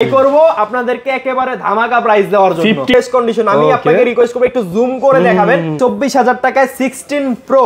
করব আপনাদেরকে একেবারে ধামাকা প্রাইস দেওয়ার জন্য টেস্ট কন্ডিশন আমি আপনাকে রিকোয়েস্ট করব একটু জুম করে দেখাবেন 24000 টাকায় 16 প্রো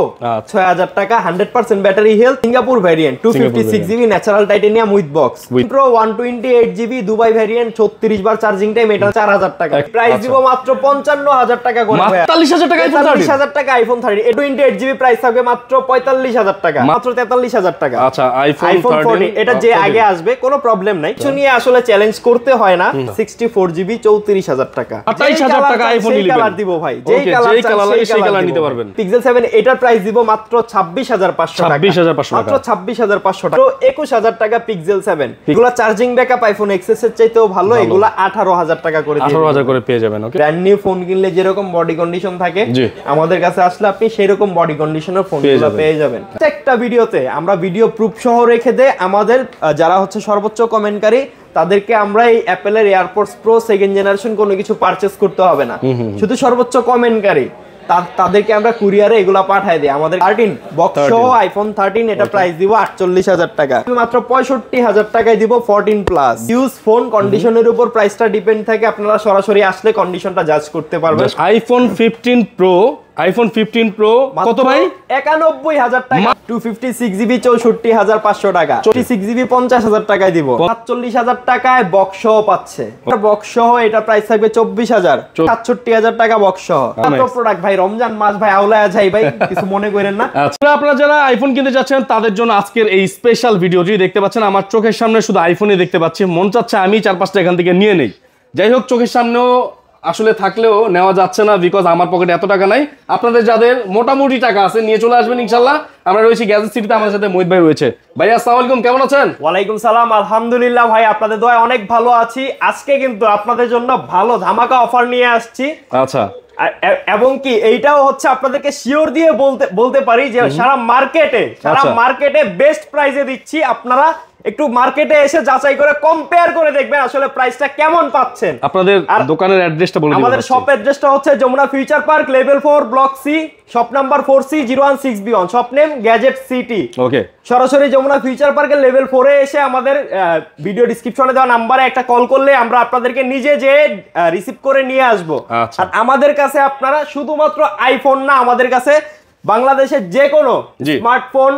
6000 টাকা 100% battery health Singapore variant 256GB natural titanium with box pro 128GB Dubai variant 36 বার চার্জিং টাইম এটা 4000 টাকা প্রাইস দিব মাত্র 55000 টাকা করে 45000 টাকা আইফোন 45000 টাকা আইফোন 30 28GB প্রাইস থাকবে মাত্র 45000 টাকা মাত্র 43000 টাকা আচ্ছা আইফোন 30 এটা যে আগে আসবে কোনো প্রবলেম নাই কিছু নিয়ে আসলে চ্যালেঞ্জ করতে হয় না 64GB 34000 টাকা 28000 টাকা আইফোন নিবেন কালার দিব ভাই যেই কালার লাগে সেই কালার নিতে পারবেন পিক্সেল 7 এটার প্রাইস দিব মাত্র 26500 টাকা 26500 টাকা মাত্র 26500 টাকা তো 21000 টাকা পিক্সেল 7 এগুলা চার্জিং ব্যাকআপ আইফোন এক্সএস এর চাইতেও ভালো এগুলা 18000 টাকা করে 18000 করে পেয়ে যাবেন ওকে ব্র্যান্ড নিউ ফোন কিনলে যেরকম বডি কন্ডিশন থাকে আমাদের কাছে আসলে আপনি সেই রকম বডি কন্ডিশনের ফোনগুলো পেয়ে যাবেন প্রত্যেকটা ভিডিওতে আমরা ভিডিও প্রুফ সহ রেখে দেই আমাদের যারা হচ্ছে সর্বোচ্চ কমেন্টকারী তাদেরকে আমরা এই অ্যাপেলের এয়ারপডস প্রো সেকেন্ড জেনারেশন কোনো কিছু পারচেজ করতে হবে না শুধু সর্বোচ্চ কমেন্টকারী তাদেরকে আমরা কুরিয়ারে এগুলা পাঠিয়ে দেই আমাদের 13 বক্স সহ আইফোন 13 এটা প্রাইস দিব 48000 টাকা মাত্র 65000 টাকায় দিব 14 প্লাস ইউজ ফোন কন্ডিশনের উপর প্রাইসটা ডিপেন্ড থাকে আপনারা সরাসরি আসলে কন্ডিশনটা জাজ করতে পারবেন আইফোন 15 প্রো আইফোন 15 প্রো কত ভাই 91000 টাকা 256GB 64500 টাকা 46GB 50000 টাকায় দিব 47000 টাকায় বক্স সহ পাচ্ছে বক্স সহ এটা প্রাইস থাকবে 24000 67000 টাকা বক্স সহ কত প্রোডাক্ট ভাই রমজান মাস ভাই আউলায়া যাই ভাই কিছু মনে করেন না আচ্ছা আপনারা যারা আইফোন কিনতে যাচ্ছেন তাদের জন্য আজকের এই স্পেশাল ভিডিওটি দেখতে পাচ্ছেন আমার চোখের সামনে শুধু আইফোনই দেখতে পাচ্ছি মন চাচ্ছে আমি 4-5টা এখান থেকে নিয়ে নেই যাই হোক চোখের সামনেও আসলে থাকলেও নেওয়া যাচ্ছে না বিকজ আমার পকেটে এত টাকা নাই আপনাদের যাদের মোটামুটি টাকা আছে নিয়ে চলে আসবেন ইনশাআল্লাহ আমরা রয়েছি গ্যাজেট সিটিতে আমাদের সাথে মোহিত ভাই রয়েছে ভাই আসসালামু আলাইকুম কেমন আছেন ওয়ালাইকুম সালাম আলহামদুলিল্লাহ ভাই আপনাদের দোয়ায় অনেক ভালো আছি আজকে কিন্তু আপনাদের জন্য ভালো ধামাকা অফার নিয়ে আসছি আচ্ছা এবং কি এইটাও হচ্ছে আপনাদেরকে শিওর দিয়ে বলতে পারি যে সারা মার্কেটে বেস্ট প্রাইসে দিচ্ছি আপনারা একটু মার্কেটে এসে যাচাই করে কম্পেয়ার করে দেখবেন আসলে প্রাইসটা কেমন পাচ্ছেন আপনাদের দোকানের অ্যাড্রেসটা বলে দিন আমাদের শপ অ্যাড্রেসটা হচ্ছে Jamuna future park level 4 block C shop number 4C016B1 shop name gadget city okay সরাসরি যমুনা ফিউচার পার্কের লেভেল 4 এ এসে আমাদের ভিডিও ডেসক্রিপশনে দেওয়া নম্বরে একটা কল করলে আমরা আপনাদেরকে নিজে যে রিসিভ করে নিয়ে আসব আর আমাদের কাছে আপনারা শুধুমাত্র আইফোন না আমাদের কাছে বাংলাদেশের যে কোনো স্মার্টফোন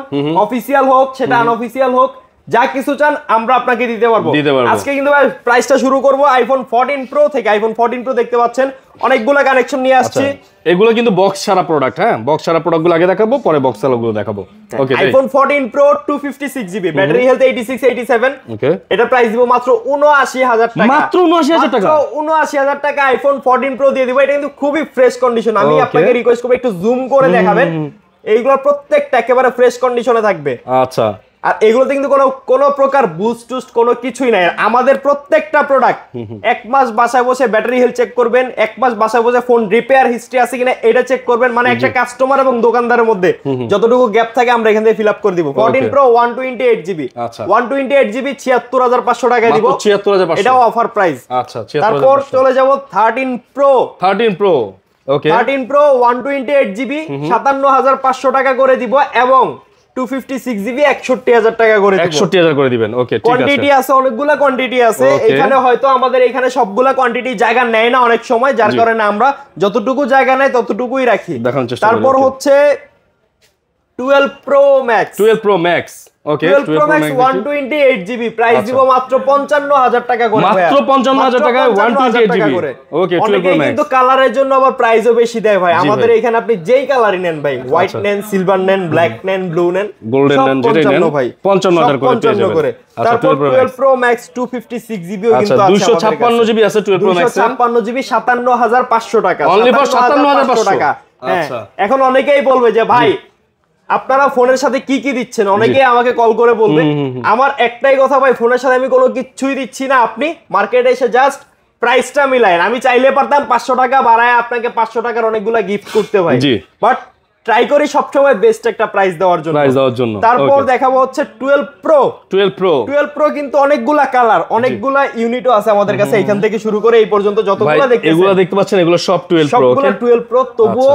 অফিশিয়াল হোক সেটা আনঅফিশিয়াল হোক যা কিছু চান আমরা আপনাকে দিতে পারবো আজকে কিন্তু প্রাইসটা শুরু করব আইফোন 14 প্রো থেকে আইফোন 14 প্রো দেখতে পাচ্ছেন অনেকগুলো কানেকশন নিয়ে আসছি এগুলো কিন্তু বক্স ছাড়া প্রোডাক্ট হ্যাঁ বক্স ছাড়া প্রোডাক্টগুলো আগে দেখাবো পরে বক্স ছাড়াগুলো দেখাবো ওকে iPhone 14 pro 256GB battery health 8687 ওকে এটা প্রাইস দিব মাত্র 79000 টাকা মাত্র 79000 টাকা 79000 টাকা আইফোন 14 প্রো দিয়ে দিব এটা কিন্তু খুবই ফ্রেশ কন্ডিশন আমি আপনাকে রিকোয়েস্ট করব একটু জুম করে দেখাবেন এইগুলো প্রত্যেকটা একেবারে ফ্রেশ কন্ডিশনে থাকবে আচ্ছা আর এগুলোতে কিন্তু কোনো প্রকার বুস্ট টুস্ট কোনো কিছুই নাই আমাদের প্রত্যেকটা প্রোডাক্ট এক মাস বাসায় বসে ব্যাটারি হেলথ চেক করবেন এক মাস বাসায় বসে ফোন রিপেয়ার হিস্ট্রি আছে কিনা এটা চেক করবেন মানে একটা কাস্টমার এবং দোকানদারের মধ্যে যতটুকু গ্যাপ থাকে আমরা এখান থেকে ফিল আপ করে দিব 14 প্রো 128GB 128GB 76500 টাকায় দিব 76500 এটাও অফার প্রাইস আচ্ছা তারপর চলে যাব 13 প্রো ওকে 13 প্রো 128GB 57500 টাকা করে দিব এবং 256GB 61000 টাকা করে দিব 61000 করে দিবেন ওকে ঠিক আছে কোয়ান্টিটি আছে অনেকগুলা কোয়ান্টিটি আছে এখানে হয়তো আমাদের এখানে সবগুলা কোয়ান্টিটি জায়গা নেয় না অনেক সময় যার কারণে আমরা যতটুকু জায়গা নেই ততটুকুই রাখি তারপর হচ্ছে 12 প্রো ম্যাক্স ওকে 12 প্রো ম্যাক্স 128GB প্রাইস দিব মাত্র 55000 টাকা করে মাত্র 55000 টাকায় 128GB ওকে 12 প্রো ম্যাক্স কিন্তু কালারের জন্য আবার প্রাইসও বেশি দেয় ভাই আমাদের এখানে আপনি যেই কালারই নেন ভাই হোয়াইট নেন সিলভার নেন ব্ল্যাক নেন ব্লু নেন গোল্ডেন নেন যেটা নেন ভাই 55000 করে পেয়ে যাবেন তারপর 12 প্রো ম্যাক্স 256GB ও কিন্তু আছে 256GB আছে 12 প্রো ম্যাক্স 256GB 57500 টাকা অনলি ফর 57500 টাকা আচ্ছা এখন অনেকেই বলবে যে ভাই আপনারা ফোনের সাথে কি কি দিচ্ছেন অনেকেই আমাকে কল করে বলবে আমার একটাই কথা ভাই ফোনের সাথে আমি কোনো কিছুই দিচ্ছি না আপনি মার্কেটে এসে জাস্ট প্রাইসটা মিলায়েন আমি চাইলে পারতাম 500 টাকা বাড়ায় আপনাকে 500 টাকার অনেকগুলা গিফট করতে ভাই বাট ট্রাই করি সবসময় বেস্ট একটা প্রাইস দেওয়ার জন্য। তারপর দেখাবো হচ্ছে 12 প্রো কিন্তু অনেকগুলা কালার, অনেকগুলা ইউনিটও আছে আমাদের কাছে, এখান থেকে শুরু করে এই পর্যন্ত যতগুলো এগুলো দেখতে পাচ্ছেন এগুলো সব 12 প্রো। তবুও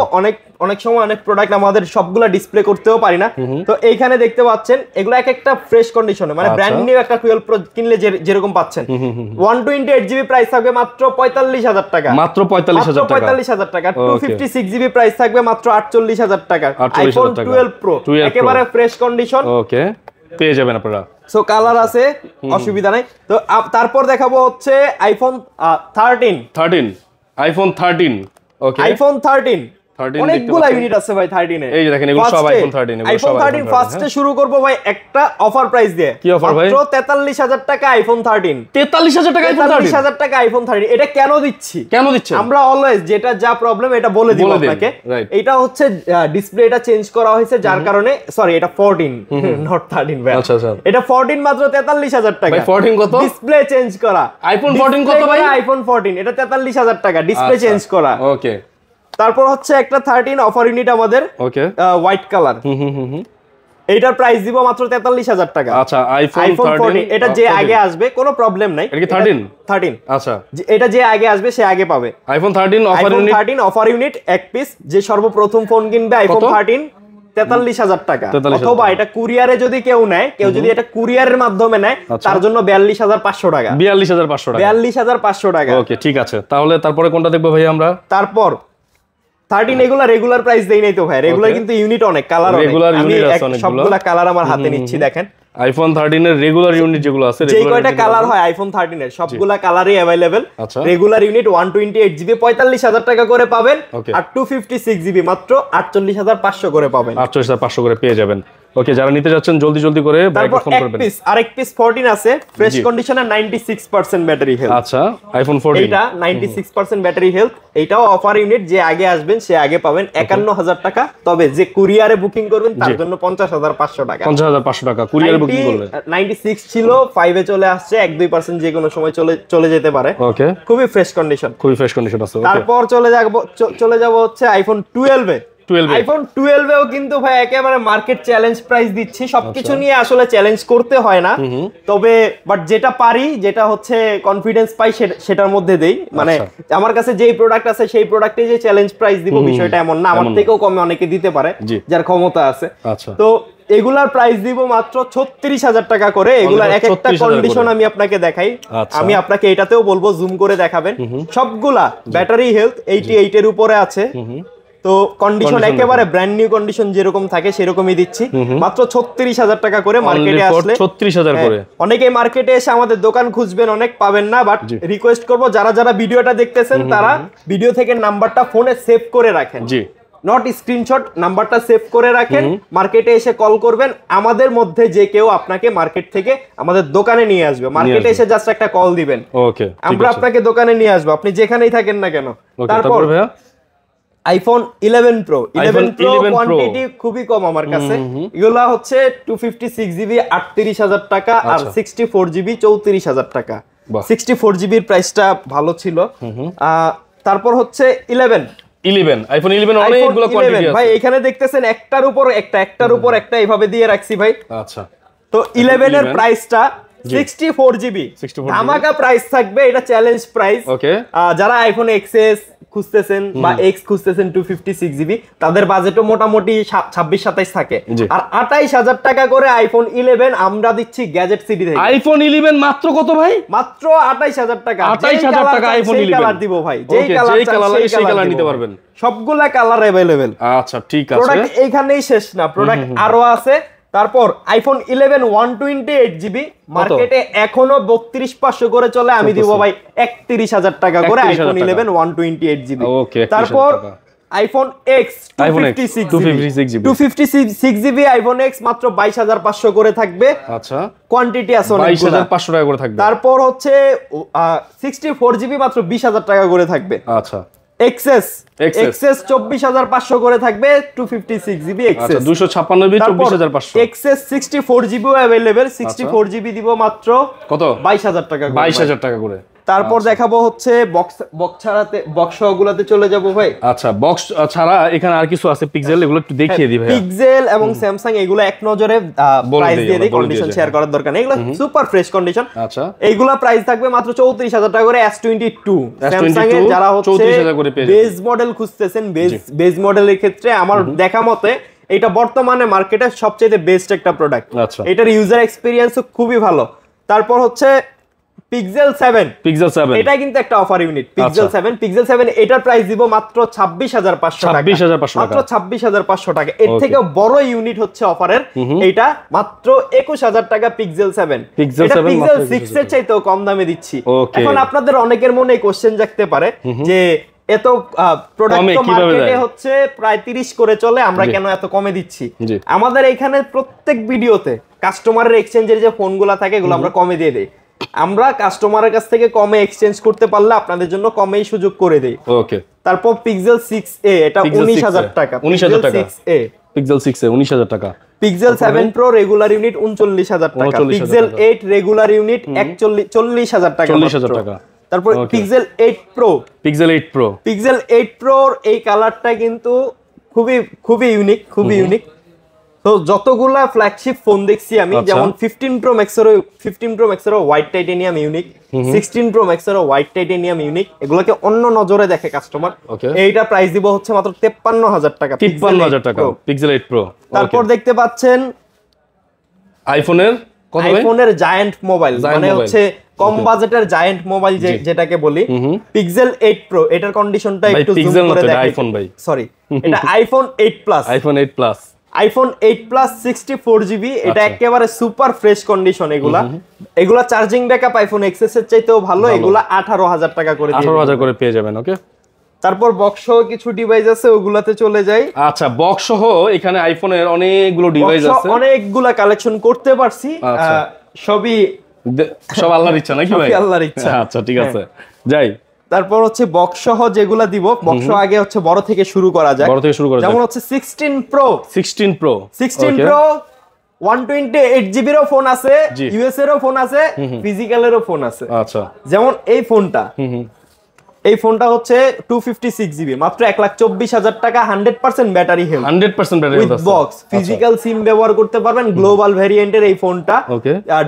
অনেক সময় অনেক প্রোডাক্ট আমাদের সবগুলা ডিসপ্লে করতেও পারি না, তো এইখানে দেখতে পাচ্ছেন এগুলো এক একটা ফ্রেশ কন্ডিশনে, মানে ব্র্যান্ড নিউ একটা 12 প্রো কিনলে যেরকম পাচ্ছেন। 128 জিবি প্রাইস থাকবে মাত্র 45,000 টাকা, মাত্র 45,000 টাকা। 256 জিবি প্রাইস থাকবে মাত্র 48,000 টাকা। আইফোন 12 প্রো একেবারে ফ্রেশ কন্ডিশন, ওকে, পেয়ে যাবেন আপনারা। সো কালার আছে, অসুবিধা নাই। তো তারপর দেখাবো হচ্ছে আইফোন 13, আইফোন 13, ওকে, আইফোন 13 অনেকগুলা ইউনিট আছে ভাই 13 এ। এই যে দেখেন এগুলো সব আইফোন 13, এগুলো সব আইফোন 13 ফার্স্টে শুরু করব ভাই একটা অফার প্রাইস দিয়ে। কি অফার ভাই? মাত্র 43,000 টাকা আইফোন 13। 43,000 টাকা আইফোন 13? 43,000 টাকা আইফোন 13। এটা কেন দিচ্ছি? আমরা অলওয়েজ যেটা যা প্রবলেম এটা বলে দিব আপনাকে। এটা হচ্ছে ডিসপ্লে এটা চেঞ্জ করা হয়েছে যার কারণে, সরি এটা 14 নট 13 ভাই। আচ্ছা আচ্ছা, এটা 14 মাত্র 43,000 টাকা। ভাই 14 কত? ডিসপ্লে চেঞ্জ করা। আইফোন 14 কত ভাই? আইফোন 14 এটা 43,000 টাকা, ডিসপ্লে চেঞ্জ করা। ওকে, তারপর হচ্ছে একটা 13 অফার ইউনিট আমাদের, ওকে, হোয়াইট কালার। এইটার প্রাইস দিব মাত্র 43,000 টাকা। আচ্ছা, আইফোন 13 এটা যে আগে আসবে কোনো প্রবলেম নাই। এটা কি 13? আচ্ছা, এটা যে আগে আসবে সে আগে পাবে। আইফোন 13 অফার ইউনিট এক পিস, যে সর্বপ্রথম ফোন কিনবে আইফোন 13 43,000 টাকা। অথবা এটা কুরিয়ারে যদি কেউ নেয়, কেউ যদি এটা কুরিয়ারের মাধ্যমে নেয় তার জন্য 42,500 টাকা। 42,500 টাকা। ওকে, ঠিক আছে। তাহলে তারপরে কোনটা দেখবো ভাই আমরা? তারপর 13 এগুলা রেগুলার প্রাইস দেই নাই তো ভাই, রেগুলার কিন্তু ইউনিট অনেক, কালার অনেক। আমি সবগুলা কালার আমার হাতে নিচ্ছি, দেখেন আইফোন 13 এর রেগুলার ইউনিট যেগুলো আছে, যে কয়টা কালার হয় আইফোন 13 এর সবগুলা কালারই अवेलेबल। রেগুলার ইউনিট 128 জিবি 45,000 টাকা করে পাবেন, আর 256 জিবি মাত্র 48,500 করে পাবেন। 48,500 করে পেয়ে যাবেন। ওকে, যারা নিতে যাচ্ছেন জলদি করে ভাইকে ফোন করবেন। আরেক পিস 14 আছে ফ্রেশ কন্ডিশনে, 96% ব্যাটারি হেলথ। আচ্ছা, আইফোন 14 এটা 96% ব্যাটারি হেলথ। এটাও অফার ইউনিট, যে আগে আসবেন সে আগে পাবেন 51,000 টাকা। তবে যে কুরিয়ারে বুকিং করবেন তার জন্য 50,500 টাকা। 50,500 টাকা কুরিয়ারে বুকিং করলে। 96 ছিল, 5 এ চলে আসছে, 1-2% যে কোনো সময় চলে যেতে পারে। ওকে, খুবই ফ্রেশ কন্ডিশন, আছে। তারপর চলে যাব হচ্ছে আইফোন 12 এ। আইফোন 12 এও কিন্তু ভাই একেবারে মার্কেট চ্যালেঞ্জ প্রাইস দিচ্ছি। সবকিছু নিয়ে আসলে চ্যালেঞ্জ করতে হয় না, তবে বাট যেটা পারি, যেটা হচ্ছে কনফিডেন্স পাই সেটার মধ্যে দেই। মানে আমার কাছে যেই প্রোডাক্ট আছে সেই প্রোডাক্টে যে চ্যালেঞ্জ প্রাইস দিব বিষয়টা এমন না, আমার থেকেও কমে অনেকে দিতে পারে যার ক্ষমতা আছে। তো এগুলার প্রাইস দিব মাত্র 36,000 টাকা করে। এগুলার এক একটা কন্ডিশন আমি আপনাকে দেখাই, আমি আপনাকে এটাতেও বলবো জুম করে দেখাবেন। সবগুলা ব্যাটারি হেলথ 88 এর উপরে আছে। তো কন্ডিশন একেবারে ব্র্যান্ড নিউ কন্ডিশন যেরকম থাকে সেরকমই দিচ্ছি, মাত্র 36,000 টাকা করে। মার্কেটে আসলে 36,000 করে। অনেকে মার্কেটে এসে আমাদের দোকান খুঁজবেন, অনেক পাবেন না, বাট রিকোয়েস্ট করব যারা ভিডিওটা দেখতেছেন তারা ভিডিও থেকে নাম্বারটা ফোনে সেভ করে রাখেন, নট স্ক্রিনশট, নাম্বারটা সেভ করে রাখেন। মার্কেটে এসে কল করবেন, আমাদের মধ্যে যে কেউ আপনাকে মার্কেট থেকে আমাদের দোকানে নিয়ে আসবে। মার্কেটে এসে জাস্ট একটা কল দিবেন, ওকে, আমরা আপনাকে দোকানে নিয়ে আসবো, আপনি যেখানেই থাকেন না কেন। তারপর আইফোন 11 প্রো কোয়ান্টিটি খুবই কম আমার কাছে। এগুলা হচ্ছে 256 জিবি 38,000 টাকা, আর 64 জিবি 34,000 টাকা। 64 জিবির প্রাইসটা ভালো ছিল। তারপর হচ্ছে 11 আইফোন 11 অনেকগুলো কোয়ান্টিটি আছে ভাই। এখানে দেখতেছেন একটার উপর একটা এইভাবে দিয়ে রাখছি ভাই। আচ্ছা, তো 11 এর প্রাইসটা 64 জিবি ধামাকা প্রাইস থাকবে, এটা চ্যালেঞ্জ প্রাইস। ওকে, যারা আইফোন এক্সএস খুঁজতেছেন বা এক্স খুঁজতেছেন 256 জিবি, তাদের বাজেটও মোটামুটি 26-27 থাকে। আর 28,000 টাকা করে আইফোন 11 আমরা দিচ্ছি গ্যাজেট সিটি থেকে। আইফোন 11 মাত্র কত ভাই? মাত্র 28,000 টাকা। 28,000 টাকা আইফোন 11 কালার দিব ভাই, যেই কালার নিতে পারবেন, সবগুলা কালার अवेलेबल। আচ্ছা, ঠিক আছে। প্রোডাক্ট এইখানেই শেষ না, প্রোডাক্ট আরো আছে। তারপর আইফোন 11 128 জিবি মার্কেটে এখনো 32,500 করে চলে, আমি দিব ভাই 31,000 টাকা করে আইফোন 11 128 জিবি। তারপর iPhone x 256 GB iPhone x মাত্র 22,500 করে থাকবে। আচ্ছা, কোয়ান্টিটি আছে অনেকগুলো, 22,500 টাকা করে থাকবে। তারপর হচ্ছে 64 জিবি মাত্র 20,000 টাকা করে থাকবে। আচ্ছা, এক্সএস 24,500 করে থাকবে, 256 জিবি এক্সএস। আচ্ছা, 256 GB 24,500। XS 64 GB available, 64 GB দিব মাত্র কত? 22,000 টাকা করে। 22,000 টাকা করে। তারপর দেখাবো হচ্ছে বক্স ছাড়াতে বক্স গুলাতে চলে যাব ভাই। আচ্ছা, বক্স ছাড়া এখানে আর কিছু আছে পিক্সেল, এগুলো একটু দেখিয়ে দিই ভাই। পিক্সেল এবং স্যামসাং এগুলো এক নজরে প্রাইস দিয়ে দিই, কন্ডিশন শেয়ার করার দরকার নেই, এগুলো সুপার ফ্রেশ কন্ডিশন। আচ্ছা, এইগুলা প্রাইস থাকবে মাত্র 34000 টাকা করে। S22 স্যামসাং এর যারা হচ্ছে 34000 করে পেয়ে বেজ মডেল খুঁজতেছেন, বেজ মডেলের ক্ষেত্রে আমার দেখা মতে এটা বর্তমানে মার্কেটে সবচেয়ে বেস্ট একটা প্রোডাক্ট। এটার ইউজার এক্সপেরিয়েন্সও খুবই ভালো। তারপর হচ্ছে পিক্সেল 7, এটা কিন্তু একটা অফার ইউনিট। পিক্সেল 7 এটার প্রাইস দিব মাত্র 26500 টাকা, মাত্র 26500 টাকা। এর থেকে বড় ইউনিট হচ্ছে অফারের এটা মাত্র 21000 টাকা পিক্সেল 7। এটা পিক্সেল 6 এর চাইতেও কম দামে দিচ্ছি। এখন আপনাদের অনেকের মনে কোশ্চেন জাগতে পারে যে এত প্রোডাক্ট তো মার্কেটে হচ্ছে প্রায় 30 করে চলে, আমরা কেন এত কমে দিচ্ছি? আমাদের এখানে প্রত্যেক ভিডিওতে কাস্টমারের এক্সচেঞ্জের যে ফোনগুলো থাকে এগুলো আমরা কমে দিয়ে দেই। আমরা কাস্টমারের কাছ থেকে কমে এক্সচেঞ্জ করতে পারলে আপনাদের জন্য কমেই সুযোগ করে দেই। ওকে, তারপর পিক্সেল 6a এটা 19000 টাকা, 19000 টাকা। 6a পিক্সেল 6a 19000 টাকা। পিক্সেল 7 প্রো রেগুলার ইউনিট 39000 টাকা। পিক্সেল 8 রেগুলার ইউনিট 40000 টাকা, 40000 টাকা। তারপর পিক্সেল 8 প্রো, পিক্সেল 8 প্রোর এই কালারটা কিন্তু খুবই ইউনিক। তো যতগুলা ফ্ল্যাগশিপ ফোন দেখছি আমি, যেমন 15 প্রো ম্যাক্সেরও হোয়াইট টাইটেনিয়াম ইউনিক, 16 প্রো ম্যাক্সেরও হোয়াইট টাইটেনিয়াম ইউনিক, এগুলোকে অন্য নজরে দেখে কাস্টমার। এইটা প্রাইস দিব হচ্ছে মাত্র 53000 টাকা, 53000 টাকা পিক্সেল 8 প্রো। তারপর দেখতে পাচ্ছেন আইফোনের জায়ান্ট মোবাইল, মানে হচ্ছে কম বাজেটের জায়ান্ট মোবাইল যেটাকে বলি, পিক্সেল 8 প্রো। এটার কন্ডিশনটা একটু জুম করে দেখাই। আইফোন ভাই, সরি, এটা iPhone 8 plus, iPhone 8 plus 64GB। এটা একেবারে সুপার ফ্রেশ কন্ডিশন। এগুলা চার্জিং ব্যাকআপ আইফোন এক্সএস এর চাইতেও ভালো। এগুলা 18000 টাকা করে 18000 করে পেয়ে যাবেন। ওকে, তারপর বক্স সহ কিছু ডিভাইস আছে, ওগুলাতে চলে যাই। আচ্ছা, বক্স সহ এখানে আইফোনের অনেকগুলো ডিভাইস আছে, অনেকগুলা কালেকশন করতে পারছি। সব আল্লাহর ইচ্ছা নাকি ভাই? আল্লাহর ইচ্ছা। আচ্ছা, ঠিক আছে, যাই। তারপর হচ্ছে বক্স সহ যেগুলা দিব, বক্স আগে হচ্ছে বড় থেকে শুরু করা যায়। যেমন হচ্ছে 16 প্রো 128GB এরও ফোন আছে, ইউএস এরও ফোন আছে, ফিজিক্যালেরও ফোন আছে। আচ্ছা, যেমন এই ফোনটা হচ্ছে 256GB, মাত্র 1,24,000 টাকা, 100% battery health, 100% battery health, box physical সিম ব্যবহার করতে পারবেন। গ্লোবাল ভ্যারিয়েন্টের এই ফোনটা,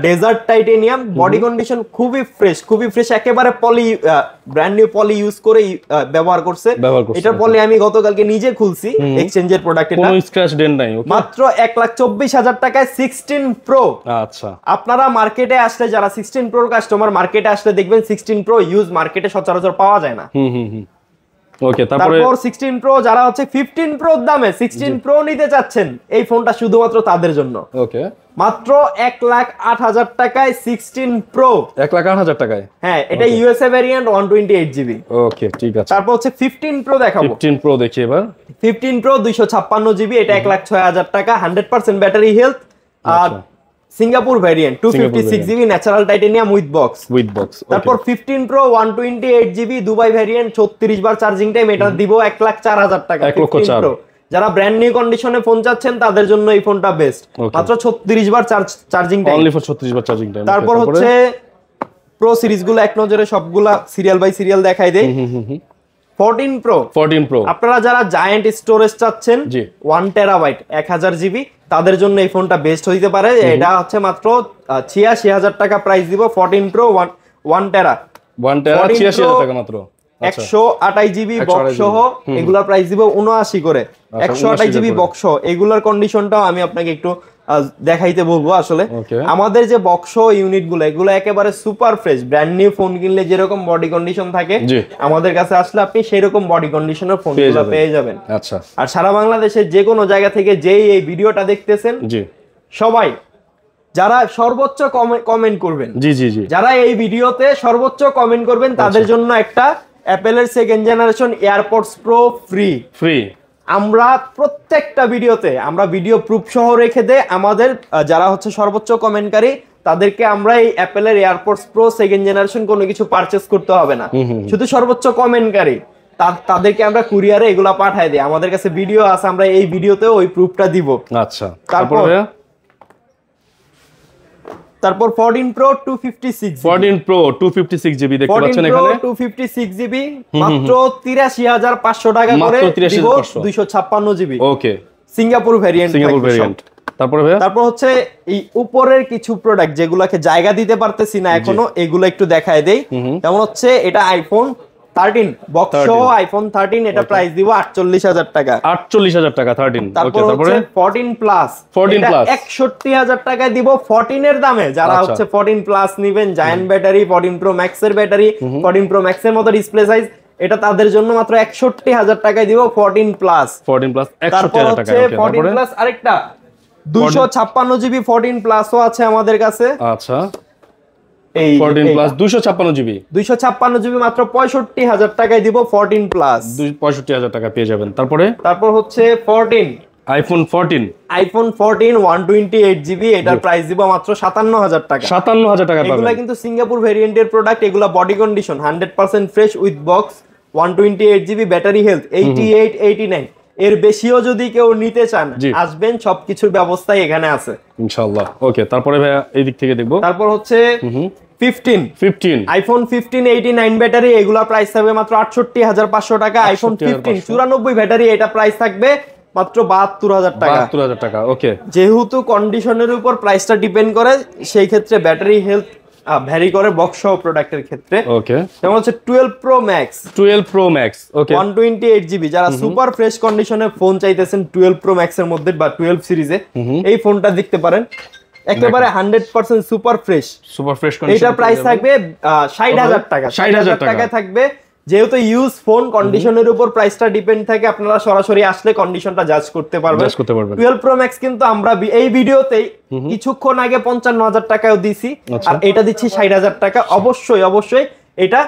ডেজার্ট টাইটেনিয়াম, বডি কন্ডিশন খুবই ফ্রেশ, একেবারে ব্র্যান্ড নিউ পলি ইউজ করে ব্যবহার করছে। এটার পলি আমি গতকালকে নিজে খুলছি, এক্সচেঞ্জের প্রোডাক্ট, এটা কোনো স্ক্র্যাচ ডেন্ট নাই। মাত্র 1,24,000 টাকায় 16 প্রো। আচ্ছা, আপনারা মার্কেটে আসলে, যারা 16 প্রোর কাস্টমার, মার্কেটে আসলে দেখবেন 16 প্রো ইউজ মার্কেটে সচরাচর পাওয়া যায় না। ওকে, তারপর 16 প্রো যারা হচ্ছে 15 প্রোর দামে 16 প্রো নিতে চাচ্ছেন, এই ফোনটা শুধুমাত্র তাদের জন্য। ওকে, মাত্র 1,08,000 টাকায় 16 প্রো, 1,08,000 টাকায়। হ্যাঁ, এটা ইউএসএ ভ্যারিয়েন্ট 128GB। ওকে, ঠিক আছে। তারপর হচ্ছে 15 প্রো দেখাবো। 15 প্রো দেখি এবার। 15 প্রো 256GB, এটা 1,06,000 টাকা, 100% ব্যাটারি হেলথ। আর Singapore variant 256GB natural titanium with box. তারপর 15 প্রো 128GB দুবাই ভ্যারিয়েন্ট, 36 বার চার্জিং টাইম, এটা দিব 1,04,000 টাকা। 1,04,000। যারা ব্র্যান্ড নিউ কন্ডিশনে ফোন চাচ্ছেন তাদের জন্য এই ফোনটা বেস্ট, মাত্র 36 বার চার্জিং টাইম, অনলি ফর 36 বার চার্জিং টাইম। তারপর হচ্ছে প্রো সিরিজ গুলো এক নজরে সবগুলা সিরিয়াল বাই সিরিয়াল দেখাই দেই। 14 প্রো আপনারা যারা জায়ান্ট স্টোরেজ চাচ্ছেন, 1 টেরাবাইট 1000GB, তাদের জন্য এই ফোনটা বেস্ট হইতে পারে। এটা হচ্ছে মাত্র 86,000 টাকা প্রাইস দিব। 14 প্রো 1 টেরা 86,000 টাকা মাত্র। 128GB বক্স সহ এগুলা প্রাইস দিব 79 করে। 128GB বক্স সহ এগুলার কন্ডিশনটাও আমি আপনাকে একটু দেখাইতে বলবো। আসলে আমাদের যে বক্স ইউনিট গুলো, এগুলো একেবারে super fresh. Brand new phone কিনলে যেরকম বডি কন্ডিশন থাকে, আমাদের কাছে আসলে আপনি সেই রকম বডি কন্ডিশনের ফোনগুলো পেয়ে যাবেন। আচ্ছা, আর সারা বাংলাদেশের যে কোনো জায়গা থেকে যেই এই ভিডিওটা দেখতেছেন, সবাই যারা সর্বোচ্চ কমেন্ট করবেন, যারা এই ভিডিওতে সর্বোচ্চ কমেন্ট করবেন, তাদের জন্য একটা অ্যাপেলের 2nd generation AirPods pro free. আমরা প্রত্যেকটা ভিডিওতে আমরা ভিডিও প্রুফ সহ রেখে দেই। আমাদের যারা হচ্ছে সর্বোচ্চ কমেন্টকারী, তাদেরকে আমরা এই অ্যাপেলের এয়ারপডস প্রো 2nd জেনারেশন কোনো কিছু পারচেজ করতে হবে না, শুধু সর্বোচ্চ কমেন্টকারী তাদেরকে আমরা কুরিয়ারে এগুলা পাঠাই দিই। আমাদের কাছে ভিডিও আছে, আমরা এই ভিডিওতে ওই প্রুফটা দিব। আচ্ছা, তারপর তারপর 14 Pro 256 14 Pro 256 জিবি দেখতে পাচ্ছেন এখানে 256 জিবি মাত্র 83500 টাকা করে দিব 256 জিবি ওকে সিঙ্গাপুর ভেরিয়েন্ট তারপর হচ্ছে এই উপরের কিছু প্রোডাক্ট যেগুলোকে জায়গা দিতে পারতেছি না এখনো এগুলো একটু দেখায় দেই যেমন হচ্ছে এটা আইফোন 13 বক্স সহ আইফোন 13 এটা প্রাইস দিব 48000 টাকা 48000 টাকা 13 ওকে তারপরে 14 প্লাস 61000 টাকায় দিব 14 এর দামে যারা হচ্ছে 14 প্লাস নেবেন জায়ান্ট ব্যাটারি 14 প্রো ম্যাক্স এর ব্যাটারি 14 প্রো ম্যাক্স এর মতো ডিসপ্লে সাইজ এটা তাদের জন্য মাত্র 61000 টাকায় দিব 14 প্লাস 61000 টাকা 14 প্লাস আরেকটা 256 জিবি 14 প্লাসও আছে আমাদের কাছে আচ্ছা এই 14 প্লাস 256 জিবি মাত্র 65000 টাকায় দিব 14 প্লাস 65000 টাকা পেয়ে যাবেন তারপর হচ্ছে 14 আইফোন 14 128 জিবি এটার প্রাইস দিব মাত্র 57000 টাকা 57000 টাকা পাবেন এগুলা কিন্তু সিঙ্গাপুর ভেরিয়েন্টের প্রোডাক্ট এগুলা body condition 100% fresh with box 128 GB battery health 88 89 এর বেশিও যদি কেউ নিতে চান আসবেন সবকিছুর ব্যবস্থাই এখানে আছে ইনশাআল্লাহ ওকে তারপরে ভাই এই দিক থেকে দেখব তারপর হচ্ছে 15 আইফোন 15 89 ব্যাটারি এগুলা প্রাইস থাকবে মাত্র 68500 টাকা আইফোন 15 94 ব্যাটারি এটা প্রাইস থাকবে মাত্র 72000 টাকা ওকে যেহেতু কন্ডিশনের উপর প্রাইসটা ডিপেন্ড করে সেই ক্ষেত্রে ব্যাটারি হেলথ ভ্যারি করে বক্স সহ প্রোডাক্টের ক্ষেত্রে ওকে যেমন হচ্ছে 12 Pro Max ওকে 128 জিবি যারা সুপার ফ্রেশ কন্ডিশনে ফোন চাইতেছেন 12 Pro Max এর মধ্যে বা 12 সিরিজে এই ফোনটা দেখতে পারেন একেবারে 100% সুপার ফ্রেশ কন্ডিশন এটা প্রাইস থাকবে 60000 টাকা 60000 টাকায় থাকবে যেহেতু ইউজ ফোন কন্ডিশনের উপর প্রাইসটা ডিপেন্ড থাকে আপনারা সরাসরি আসলে কন্ডিশনটা জাজ করতে পারবেন 12 Pro Max কিন্তু আমরা এই ভিডিওতেই কিছুক্ষণ আগে 55000 টাকাও দিছি আর এটা দিচ্ছি 60000 টাকা অবশ্যই এটা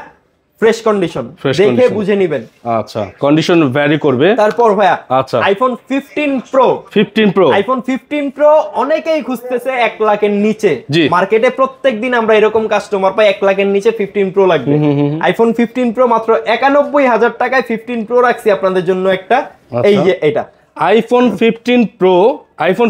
ফ্রেশ কন্ডিশন দেখে বুঝে নেবেন আচ্ছা কন্ডিশন ভ্যারি করবে তারপর ভাইয়া আচ্ছা আইফোন 15 Pro অনেকেই খুঁজতেছে 1 লাখের নিচে মার্কেটে প্রত্যেকদিন আমরা এরকম কাস্টমার পাই 1 লাখের নিচে 15 Pro লাগবে আইফোন 15 Pro মাত্র 91000 টাকায় 15 Pro রাখছি আপনাদের জন্য একটা এই যে এটা আইফোন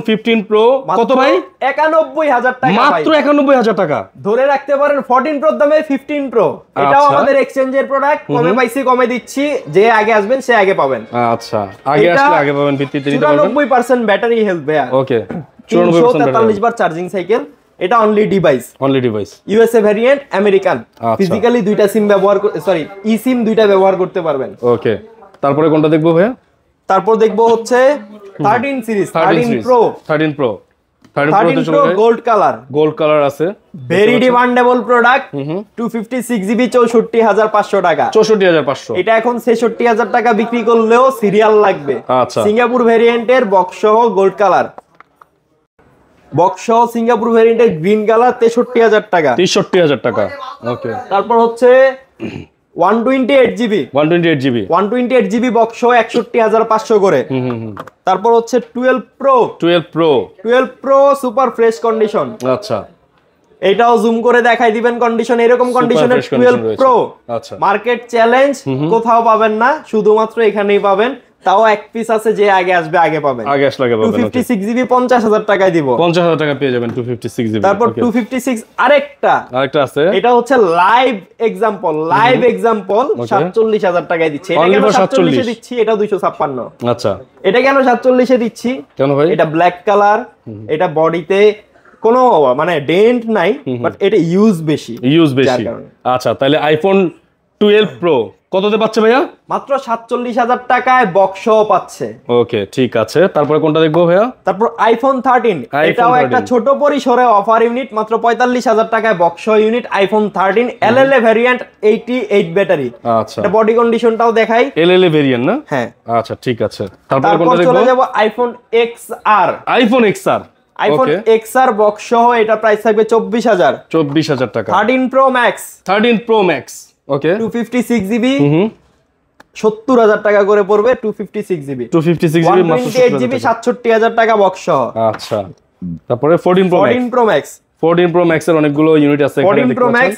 15 Pro কত ভাই 91000 টাকা মাত্র 91000 টাকা ধরে রাখতে পারেন 14 Pro দামে 15 Pro এটাও আমাদের এক্সচেঞ্জের প্রোডাক্ট কমে পাইছি কমে দিচ্ছি যে আগে আসবেন সে আগে পাবেন আচ্ছা আগে আসলে আগে পাবেন ভিত্তিতে দিতে পারবেন 94% ব্যাটারি হেলথ ভাই ওকে 343 বার চার্জিং সাইকেল এটা only device USA variant American physically দুইটা সিম ব্যবহার সরি ই সিম দুইটা ব্যবহার করতে পারবেন ওকে তারপরে কোনটা দেখবো ভাইয়া তারপর দেখবো হচ্ছে 13 সিরিজ 13 Pro গোল্ড কালার আছে ভেরি ডিমান্ডেবল প্রোডাক্ট 256 জিবি 64500 টাকা 64500 এটা এখন 66000 টাকা বিক্রি করলেও সিরিয়াল লাগবে আচ্ছা সিঙ্গাপুর ভেরিয়েন্টের বক্স সহ গোল্ড কালার বক্স সহ সিঙ্গাপুর ভেরিয়েন্টের গ্রিন কালার 63000 টাকা ওকে তারপর হচ্ছে 128 জিবি বক্স সহ 61500 করে তারপর হচ্ছে 12 Pro সুপার ফ্রেশ কন্ডিশন আচ্ছা এটাও জুম করে দেখাই দিবেন কন্ডিশন এরকম কন্ডিশনের 12 Pro আচ্ছা মার্কেট চ্যালেঞ্জ কোথাও পাবেন না শুধুমাত্র এখানেই পাবেন তাও এক পিস আছে যে আগে আসবে আগে পাবেন 256 জিবি 50000 টাকায় দিব 50000 টাকা পেয়ে যাবেন 256 জিবি তারপর 256 আরেকটা আছে এটা হচ্ছে লাইভ এক্সাম্পল 47000 টাকায় দিচ্ছি এটা কেন 47 এ দিচ্ছি এটা 256 আচ্ছা এটা কেন 47 এ দিচ্ছি কেন ভাই এটা ব্ল্যাক কালার এটা বডিতে কোনো মানে ডেন্ট নাই বাট এটা ইউজ বেশি আচ্ছা তাহলে আইফোন 12 Pro কততে পাচ্ছে ভাইয়া মাত্র 47000 টাকায় বক্স পাচ্ছে ওকে ঠিক আছে তারপরে কোনটা দেখবো ভাইয়া তারপর আইফোন 13 এটাও একটা ছোট পরিসরে অফার ইউনিট মাত্র 45000 টাকায় box unit iPhone 13 LLA variant 88 battery আচ্ছা এটা বডি কন্ডিশনটাও দেখাই এলএলএ ভেরিয়েন্ট না হ্যাঁ আচ্ছা ঠিক আছে তারপরে কোনটা দেখবো চলে যাব আইফোন XR বক্স সহ এটা প্রাইস থাকবে 24000 টাকা 13 Pro Max ওকে 256 জিবি 70000 টাকা করে পড়বে 256 জিবি মাত্র 28 জিবি 67000 টাকা বক্স সহ আচ্ছা তারপরে 14 Pro Max এর অনেকগুলো ইউনিট আছে এখানে 14 Pro Max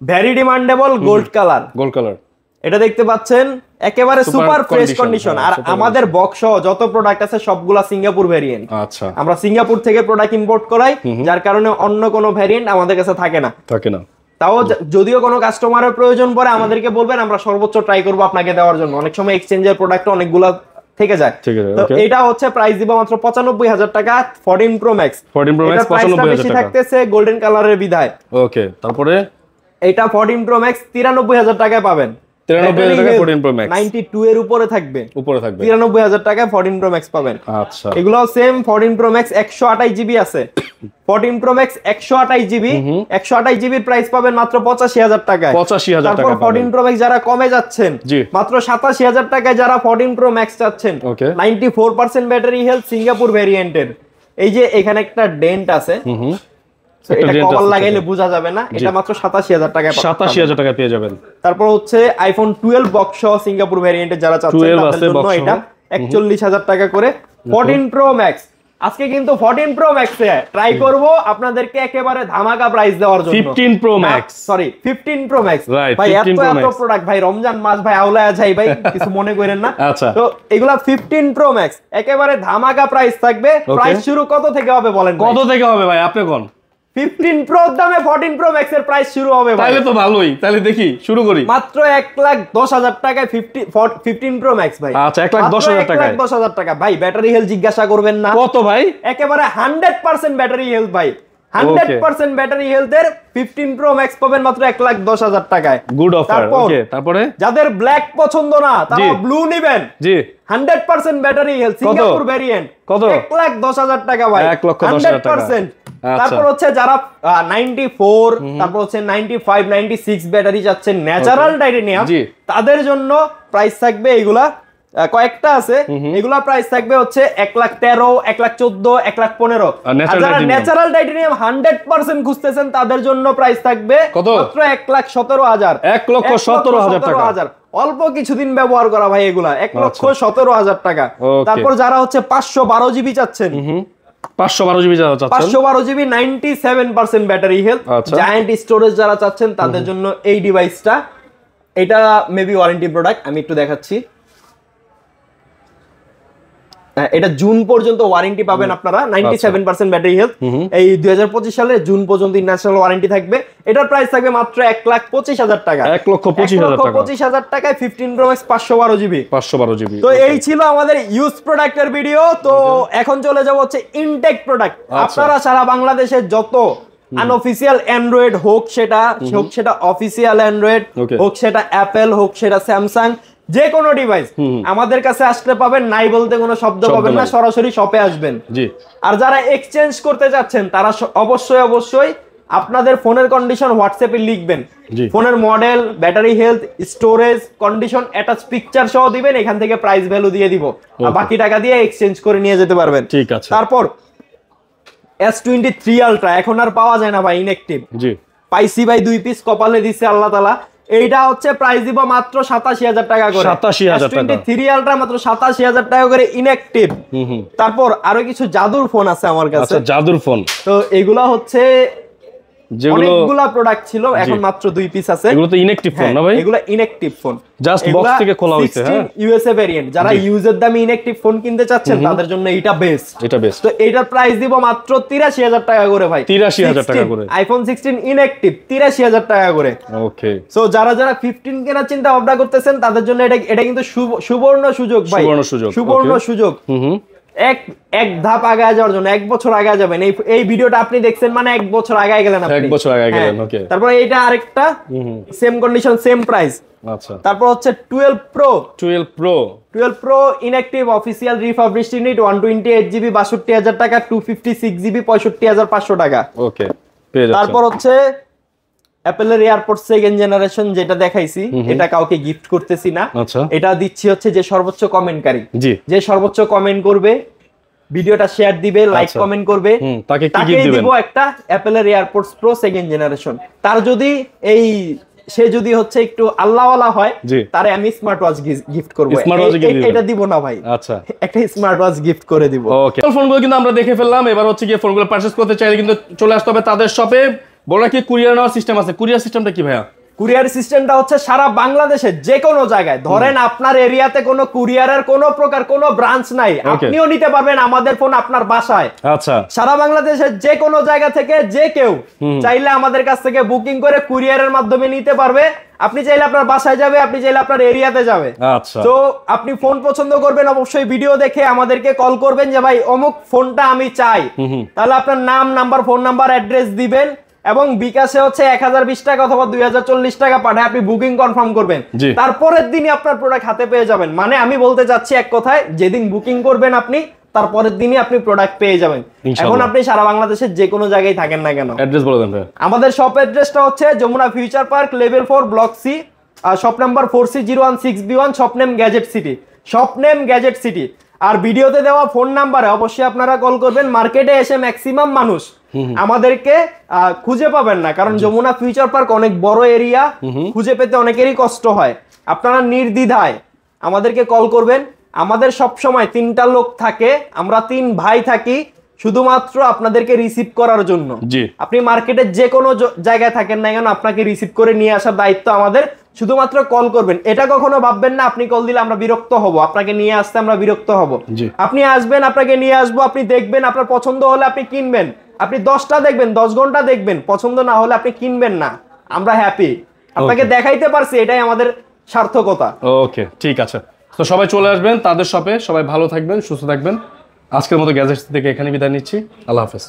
very demandable gold colour এটা দেখতে পাচ্ছেন একেবারে সুপার ফ্রেশ কন্ডিশন। আর আমাদের বক্স যত প্রোডাক্ট আছে সবগুলা সিঙ্গাপুর ভ্যারিয়েন্ট। আচ্ছা, আমরা সিঙ্গাপুর থেকে প্রোডাক্ট ইম্পোর্ট করাই, যার কারণে অন্য কোনো ভ্যারিয়েন্ট আমাদের কাছে থাকে না। তাও যদিও কোনো কাস্টমারের প্রয়োজন পড়ে আমাদেরকে বলবেন, আমরা সর্বোচ্চ ট্রাই করবো আপনাকে দেওয়ার জন্য। অনেক সময় এক্সচেঞ্জের প্রোডাক্ট অনেকগুলা থেকে যায়। তো এটা হচ্ছে প্রাইস দিব মাত্র 95,000 টাকা 14 Pro Max। 14 Pro Max 95,000 বেশি টাকা থাকতেছে গোল্ডেন কালারের বিধায়। ওকে, তারপরে এটা 14 Pro Max 93,000 টাকায় পাবেন। 93,000 টাকা 14 Pro Max 92 এর উপরে থাকবে 93,000 টাকায় 14 Pro Max পাবেন। আচ্ছা, এগুলো সেম 14 Pro Max 128 জিবি আছে। 14 Pro Max 128 জিবি 128 জিবির প্রাইস পাবেন মাত্র 85,000 টাকায়। 85,000 টাকা। তারপর 14 Pro Max যারা কমে যাচ্ছেন মাত্র 87,000 টাকায় যারা 14 Pro Max চাচ্ছেন, 94% ব্যাটারি হেলথ সিঙ্গাপুর ভেরিয়েন্টের। এই যে এখানে একটা ডেন্ট আছে, এটা কভার লাগাইলে বোঝা যাবে না, এটা মাত্র 87,000 টাকায় 87,000 টাকায় পেয়ে যাবেন। তারপর হচ্ছে আইফোন 12 বক্স সহ সিঙ্গাপুর ভেরিয়েন্টের যারা চাচ্ছেন তাদের জন্য এটা 41,000 টাকা করে। 14 Pro Max আজকে কিন্তু 14 Pro Max এ ট্রাই করব আপনাদেরকে একেবারে ধামাকা প্রাইস দেওয়ার জন্য। 15 Pro Max sorry 15 Pro Max ভাই, এত প্রোডাক্ট ভাই, রমজান মাস ভাই আউলায়া যাই ভাই, কিছু মনে করেন না। আচ্ছা, তো এগুলা 15 Pro Max একেবারে ধামাকা প্রাইস থাকবে। প্রাইস শুরু কত থেকে হবে বলেন? কত থেকে হবে ভাই আপনি কোন? 15 Pro দামে 14 Pro Max এর প্রাইস শুরু হবে ভাই। তাহলে তো ভালোই, তাহলে দেখি শুরু করি। মাত্র 1,10,000 টাকায় 15 Pro Max ভাই। আচ্ছা, 1,10,000 টাকা 1,10,000 টাকা ভাই। ব্যাটারি হেলথ জিজ্ঞাসা করবেন না কত ভাই, একেবারে 100% ব্যাটারি হেলথ ভাই। 100% ব্যাটারি হেলথের 15 Pro Max পাবেন মাত্র 1,10,000 টাকায়। Good offer. ওকে, তারপরে যাদের ব্ল্যাক পছন্দ না তারা ব্লু নেবেন। জি, 100% ব্যাটারি হেলথ সিঙ্গাপুর ভেরিয়েন্ট কত? 1,10,000 টাকা ভাই। 1,10,000 টাকা। তারপর হচ্ছে যারা 94, তারপর হচ্ছে 95, 96 ব্যাটারি যাচ্ছেন ন্যাচারাল টাইটেনিয়াম, তাদের জন্য প্রাইস থাকবে এগুলা কয়েকটা আছে, এগুলা প্রাইস থাকবে হচ্ছে 1,13,000, 1,14,000, 1,15,000। আর যারা ন্যাচারাল টাইটেনিয়াম 100% খুঁজতেছেন তাদের জন্য প্রাইস থাকবে মাত্র 1,17,000। 1,17,000 টাকা। অল্প কিছুদিন ব্যবহার করা ভাই এগুলা 1,17,000 টাকা। তারপর যারা হচ্ছে 512 জিবি চাচ্ছেন, 512 জিবি যারা চাচ্ছেন, 512 GB 97% battery health, giant storage যারা চাচ্ছেন তাদের জন্য এই ডিভাইসটা। এটা মেবি ওয়ারেন্টি প্রোডাক্ট, আমি একটু দেখাচ্ছি। এটা জুন পর্যন্ত ওয়ারেন্টি পাবেন আপনারা। 97% ব্যাটারি হেলথ। এই 2025 সালে জুন পর্যন্ত ইন্টারন্যাশনাল ওয়ারেন্টি থাকবে। এটার প্রাইস থাকবে মাত্র 1,25,000 টাকা। 1,25,000 টাকায় 15 Pro Max 512 জিবি। তো এই ছিল আমাদের ইউজ প্রোডাক্টের ভিডিও। তো এখন চলে যাব হচ্ছে ইনটেক প্রোডাক্ট। আপনারা সারা বাংলাদেশের যত আনঅফিশিয়াল অ্যান্ড্রয়েড হোক সেটা অফিশিয়াল অ্যান্ড্রয়েড হোক, সেটা অ্যাপেল হোক, সেটা স্যামসাং, যে কোনো ডিভাইস আমাদের কাছে আসলে পাবেন। নাই বলতে কোনো শব্দ পাবেন না, সরাসরি শপে আসবেন। আর যারা এক্সচেঞ্জ করতে যাচ্ছেন তারা অবশ্যই আপনাদের ফোনের কন্ডিশন হোয়াটসঅ্যাপে লিখবেন। ফোনের model, battery health, storage, condition attach picture সহ দিবেন। এখান থেকে প্রাইস ভ্যালু দিয়ে দিব, বাকি টাকা দিয়ে এক্সচেঞ্জ করে নিয়ে যেতে পারবেন। ঠিক আছে। তারপর S23 আলট্রা এখন আর পাওয়া যায় না ভাই, ইনঅ্যাক্টিভ। পাইছি ভাই 2 পিস, কপালে দিচ্ছে আল্লাহ তাআলা। এইটা হচ্ছে প্রাইস দিব মাত্র 87,000 টাকা করে। 87,000 টাকা। S23 আলট্রা মাত্র 87,000 টাকা করে ইনঅ্যাক্টিভ। তারপর আরো কিছু জাদুর ফোন আছে আমার কাছে। আচ্ছা, জাদুর ফোন। তো এগুলা হচ্ছে অনেকগুলা প্রোডাক্ট ছিল, এখন মাত্র 2 পিস আছে। এগুলো তো ইনঅ্যাক্টিভ ফোন না ভাই? এগুলা ইনঅ্যাক্টিভ ফোন, জাস্ট বক্স থেকে খোলা হইছে। হ্যাঁ, ইউএসএ ভেরিয়েন্ট। যারা ইউজের দামে ইনঅ্যাক্টিভ ফোন কিনতে চাচ্ছেন তাদের জন্য এটা বেস্ট। তো এটার প্রাইস দিব মাত্র 83,000 টাকা করে ভাই। 83,000 টাকা করে। আইফোন 16 ইনঅ্যাক্টিভ 83,000 টাকা করে। ওকে। সো যারা 15 কেনার চিন্তা ভাবনা করতেছেন তাদের জন্য এটা কিন্তু সুবর্ণ সুযোগ ভাই। সুবর্ণ সুযোগ। এক ধাপ আগায় যাওয়ার জন্য, 1 বছর আগায় যাবেন। এই ভিডিওটা আপনি দেখছেন মানে 1 বছর আগায় গেলেন আপনি। 1 বছর আগায় গেলেন। ওকে। তারপর এইটা আরেকটা সেম কন্ডিশন, সেম প্রাইস। আচ্ছা। তারপর হচ্ছে 12 Pro inactive official refurbished unit 128 GB 62,000 টাকা, 256 জিবি 65,500 টাকা। ওকে, পেয়ে যাচ্ছেন। তারপর হচ্ছে অ্যাপলের এয়ারপোর্ট সেকেন্ড জেনারেশন, যেটা দেখাইছি, এটা কাউকে গিফট করতেছি না। এটা দিচ্ছি হচ্ছে যে সর্বোচ্চ কমেন্টকারী, যে সর্বোচ্চ কমেন্ট করবে, ভিডিওটা শেয়ার দিবে, লাইক কমেন্ট করবে, তাকে দিব একটা অ্যাপলের এয়ারপোর্টস প্রো সেকেন্ড জেনারেশন। তার যদি সে যদি হচ্ছে একটু আল্লাহওয়ালা হয়, তারে আমি স্মার্ট ওয়াচ গিফট করব। এটা দিব না ভাই। আচ্ছা, একটা স্মার্ট ওয়াচ গিফট করে দিব। ওকে। ফোনগুলো কিন্তু আমরা দেখে ফেললাম। এবার হচ্ছে গিয়ে ফোনগুলো পারচেজ করতে চাইলে কিন্তু চলে আসতে হবে তাদের শপে। বলা কি কুরিয়ার নেওয়ার সিস্টেম আছে? কুরিয়ার সিস্টেমটা কি ভাইয়া? কুরিয়ার সিস্টেমটা হচ্ছে সারা বাংলাদেশে যে কোনো জায়গায়, ধরেন আপনার এরিয়াতে কোনো কুরিয়ারের কোনো প্রকার কোনো ব্রাঞ্চ নাই, আপনিও নিতে পারবেন আমাদের ফোন আপনার বাসায়। আচ্ছা, সারা বাংলাদেশের যে কোনো জায়গা থেকে যে কেউ চাইলে আমাদের কাছ থেকে বুকিং করে কুরিয়ারের মাধ্যমে নিতে পারবে। আপনি চাইলে আপনার বাসায় যাবে, আপনি চাইলে আপনার এরিয়াতে যাবে। আচ্ছা, তো আপনি ফোন পছন্দ করবেন, অবশ্যই ভিডিও দেখে আমাদেরকে কল করবেন যে ভাই অমুক ফোনটা আমি চাই। তাহলে আপনার নাম, নাম্বার, ফোন নাম্বার, অ্যাড্রেস দিবেন এবং বিকাশে হচ্ছে 1020 টাকা অথবা 2040 টাকা পাঠায় আপনি বুকিং কনফার্ম করবেন। তারপরের দিনই আপনার প্রোডাক্ট হাতে পেয়ে যাবেন। মানে আমি বলতে চাচ্ছি এক কথায়, যেদিন বুকিং করবেন আপনি তারপরের দিনই আপনি প্রোডাক্ট পেয়ে যাবেন। এখন আপনি সারা বাংলাদেশের যে কোনো জায়গায় থাকেন না কেন। অ্যাড্রেস বলে দেন ভাই। আমাদের শপ অ্যাড্রেসটা হচ্ছে Jamuna future park level 4 block C, shop number 4C016B1, shop name gadget city, shop name gadget city. আর ভিডিওতে দেওয়া ফোন নাম্বারে অবশ্যই আপনারা কল করবেন। মার্কেটে এসে ম্যাক্সিমাম মানুষ আমাদেরকে খুঁজে পাবেন না, কারণ যমুনা ফিউচার পার্ক অনেক বড় এরিয়া, খুঁজে পেতে অনেকেরই কষ্ট হয়। আপনারা নির্দ্বিধায় আমাদেরকে কল করবেন। আমাদের সব সময় 3টা লোক থাকে, আমরা 3 ভাই থাকি শুধুমাত্র আপনাদেরকে রিসিভ করার জন্য। আপনি মার্কেটের যে কোনো জায়গায় থাকেন না কেন, আপনাকে রিসিভ করে নিয়ে আসার দায়িত্ব আমাদের। শুধুমাত্র কল করবেন, এটা কখনো ভাববেন না আপনি কল দিলে আমরা বিরক্ত হব, আপনাকে নিয়ে আসতে আমরা বিরক্ত হব। আপনি আসবেন, আপনাকে নিয়ে আসবো, আপনি দেখবেন, আপনার পছন্দ হলে আপনি কিনবেন। আপনি 10টা দেখবেন, 10 ঘন্টা দেখবেন, পছন্দ না হলে আপনি কিনবেন না। আমরা হ্যাপি, আপনাকে দেখাইতে পারছি, এটাই আমাদের সার্থকতা। ওকে, ঠিক আছে। তো সবাই চলে আসবেন তাদের শপে। সবাই ভালো থাকবেন, সুস্থ থাকবেন। আজকের মতো গ্যাজেটস থেকে এখানে বিদায় নিচ্ছি। আল্লাহ হাফেজ।